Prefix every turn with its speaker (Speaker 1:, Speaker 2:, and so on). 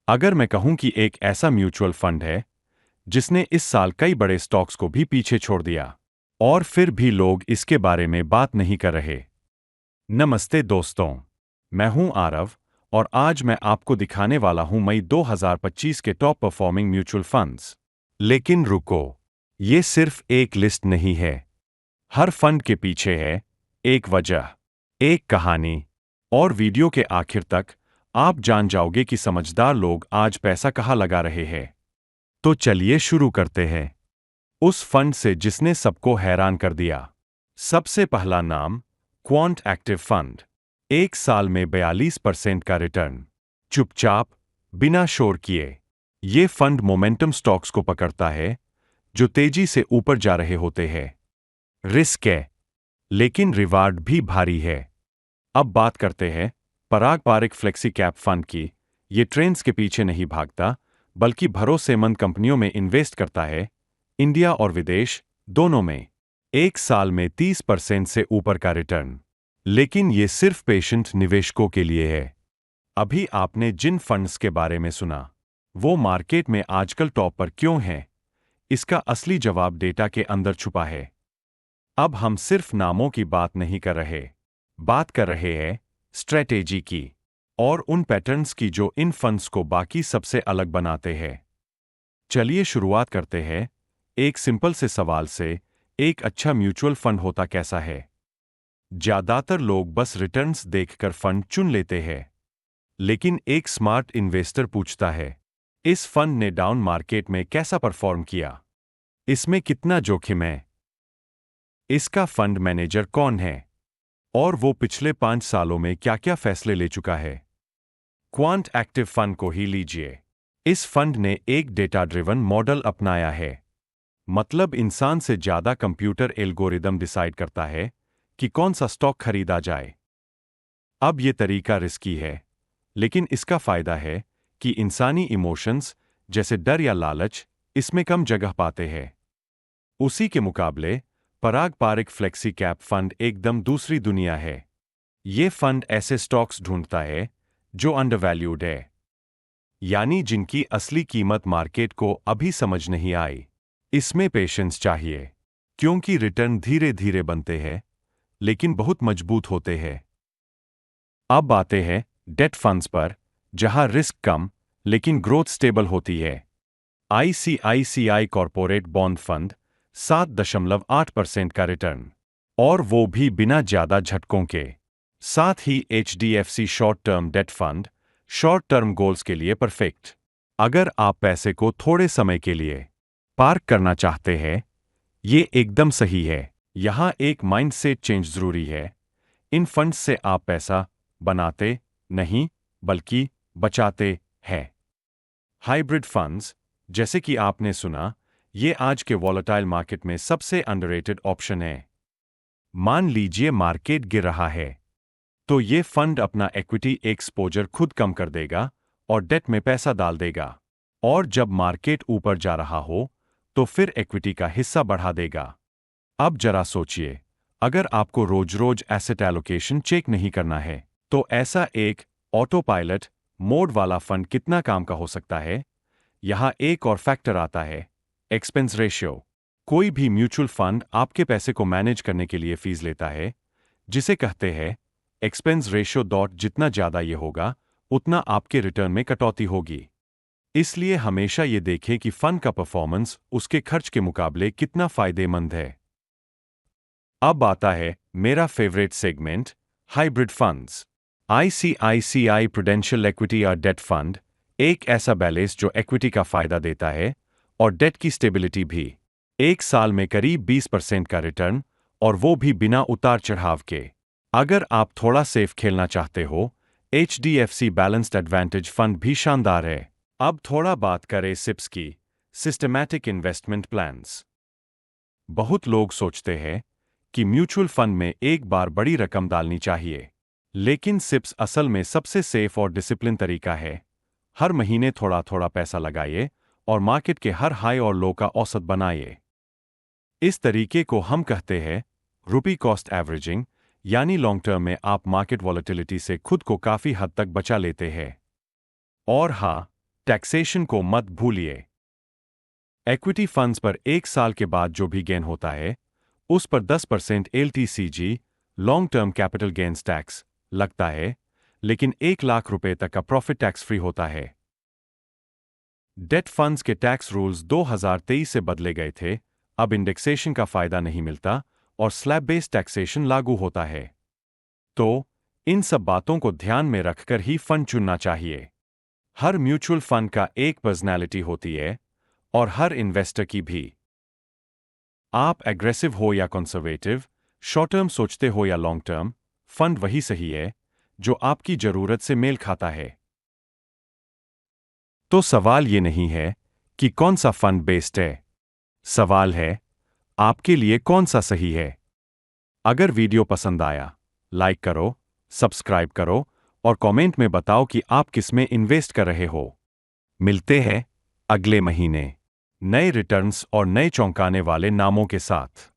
Speaker 1: अगर मैं कहूं कि एक ऐसा म्यूचुअल फंड है जिसने इस साल कई बड़े स्टॉक्स को भी पीछे छोड़ दिया और फिर भी लोग इसके बारे में बात नहीं कर रहे। नमस्ते दोस्तों, मैं हूं आरव और आज मैं आपको दिखाने वाला हूं मई 2025 के टॉप परफॉर्मिंग म्यूचुअल फंड्स। लेकिन रुको, ये सिर्फ एक लिस्ट नहीं है। हर फंड के पीछे है एक वजह, एक कहानी, और वीडियो के आखिर तक आप जान जाओगे कि समझदार लोग आज पैसा कहाँ लगा रहे हैं। तो चलिए शुरू करते हैं उस फंड से जिसने सबको हैरान कर दिया। सबसे पहला नाम, क्वांट एक्टिव फंड। एक साल में 42% का रिटर्न, चुपचाप, बिना शोर किए। ये फंड मोमेंटम स्टॉक्स को पकड़ता है जो तेजी से ऊपर जा रहे होते हैं। रिस्क है, लेकिन रिवार्ड भी भारी है। अब बात करते हैं पारंपरिक फ्लेक्सी कैप फंड की। ये ट्रेंड्स के पीछे नहीं भागता, बल्कि भरोसेमंद कंपनियों में इन्वेस्ट करता है, इंडिया और विदेश दोनों में। एक साल में 30% से ऊपर का रिटर्न। लेकिन ये सिर्फ पेशेंट निवेशकों के लिए है। अभी आपने जिन फंड्स के बारे में सुना, वो मार्केट में आजकल टॉप पर क्यों हैं? इसका असली जवाब डेटा के अंदर छुपा है। अब हम सिर्फ नामों की बात नहीं कर रहे, बात कर रहे हैं स्ट्रेटेजी की और उन पैटर्न्स की जो इन फंड्स को बाकी सबसे अलग बनाते हैं। चलिए शुरुआत करते हैं एक सिंपल से सवाल से, एक अच्छा म्यूचुअल फंड होता कैसा है? ज्यादातर लोग बस रिटर्न्स देखकर फंड चुन लेते हैं। लेकिन एक स्मार्ट इन्वेस्टर पूछता है, इस फंड ने डाउन मार्केट में कैसा परफॉर्म किया? इसमें कितना जोखिम है? इसका फंड मैनेजर कौन है? और वो पिछले 5 सालों में क्या क्या फैसले ले चुका है? क्वांट एक्टिव फंड को ही लीजिए। इस फंड ने एक डेटा ड्रिवन मॉडल अपनाया है। मतलब इंसान से ज्यादा कंप्यूटर एल्गोरिदम डिसाइड करता है कि कौन सा स्टॉक खरीदा जाए। अब ये तरीका रिस्की है, लेकिन इसका फायदा है कि इंसानी इमोशंस जैसे डर या लालच इसमें कम जगह पाते हैं। उसी के मुकाबले पारंपरिक फ्लेक्सी कैप फंड एकदम दूसरी दुनिया है। ये फंड ऐसे स्टॉक्स ढूंढता है जो अंडरवैल्यूड है, यानी जिनकी असली कीमत मार्केट को अभी समझ नहीं आई। इसमें पेशेंस चाहिए, क्योंकि रिटर्न धीरे धीरे बनते हैं, लेकिन बहुत मजबूत होते हैं। अब आते हैं डेट फंड्स पर, जहां रिस्क कम लेकिन ग्रोथ स्टेबल होती है। आईसीआईसीआई कॉर्पोरेट बॉन्ड फंड 7.8% का रिटर्न, और वो भी बिना ज्यादा झटकों के। साथ ही HDFC short term debt fund, short term goals के लिए परफेक्ट। अगर आप पैसे को थोड़े समय के लिए पार्क करना चाहते हैं, ये एकदम सही है। यहां एक माइंडसेट चेंज जरूरी है। इन फंड्स से आप पैसा बनाते नहीं, बल्कि बचाते हैं। हाइब्रिड फंड्स, जैसे कि आपने सुना, ये आज के वॉलेटाइल मार्केट में सबसे अंडररेटेड ऑप्शन है। मान लीजिए मार्केट गिर रहा है, तो ये फंड अपना इक्विटी एक्सपोजर खुद कम कर देगा और डेट में पैसा डाल देगा। और जब मार्केट ऊपर जा रहा हो, तो फिर इक्विटी का हिस्सा बढ़ा देगा। अब जरा सोचिए, अगर आपको रोज रोज एसेट एलोकेशन चेक नहीं करना है, तो ऐसा एक ऑटो पायलट मोड वाला फंड कितना काम का हो सकता है? यहां एक और फैक्टर आता है, एक्सपेंस रेशियो। कोई भी म्यूचुअल फंड आपके पैसे को मैनेज करने के लिए फीस लेता है, जिसे कहते हैं एक्सपेंस रेशियो डॉट। जितना ज्यादा ये होगा, उतना आपके रिटर्न में कटौती होगी। इसलिए हमेशा ये देखें कि फंड का परफॉर्मेंस उसके खर्च के मुकाबले कितना फायदेमंद है। अब आता है मेरा favourite segment, hybrid funds. ICICI prudential equity और डेट फंड, एक ऐसा बैलेंस जो इक्विटी का फायदा देता है और डेट की स्टेबिलिटी भी। एक साल में करीब 20% का रिटर्न, और वो भी बिना उतार चढ़ाव के। अगर आप थोड़ा सेफ खेलना चाहते हो, एचडीएफसी बैलेंस्ड एडवांटेज फंड भी शानदार है। अब थोड़ा बात करें सिप्स की, सिस्टमैटिक इन्वेस्टमेंट प्लान्स। बहुत लोग सोचते हैं कि म्यूचुअल फंड में एक बार बड़ी रकम डालनी चाहिए, लेकिन सिप्स असल में सबसे सेफ और डिसिप्लिन तरीका है। हर महीने थोड़ा थोड़ा पैसा लगाइए और मार्केट के हर हाई और लो का औसत बनाइए। इस तरीके को हम कहते हैं रुपी कॉस्ट एवरेजिंग, यानी लॉन्ग टर्म में आप मार्केट वॉलेटिलिटी से खुद को काफी हद तक बचा लेते हैं। और हाँ, टैक्सेशन को मत भूलिए। इक्विटी फंड्स पर 1 साल के बाद जो भी गेन होता है उस पर 10% LTCG long term capital gains tax लगता है, लेकिन 1 लाख रुपए तक का प्रॉफिट टैक्स फ्री होता है। डेट फंड्स के टैक्स रूल्स 2023 से बदले गए थे, अब इंडेक्सेशन का फायदा नहीं मिलता और स्लैब बेस्ड टैक्सेशन लागू होता है। तो इन सब बातों को ध्यान में रखकर ही फंड चुनना चाहिए। हर म्यूचुअल फंड का एक पर्सनैलिटी होती है और हर इन्वेस्टर की भी। आप एग्रेसिव हो या कंजर्वेटिव, शॉर्ट टर्म सोचते हो या लॉन्ग टर्म, फंड वही सही है जो आपकी जरूरत से मेल खाता है। तो सवाल ये नहीं है कि कौन सा फंड बेस्ट है, सवाल है आपके लिए कौन सा सही है। अगर वीडियो पसंद आया, लाइक करो, सब्सक्राइब करो और कमेंट में बताओ कि आप किस में इन्वेस्ट कर रहे हो। मिलते हैं अगले महीने नए रिटर्न्स और नए चौंकाने वाले नामों के साथ।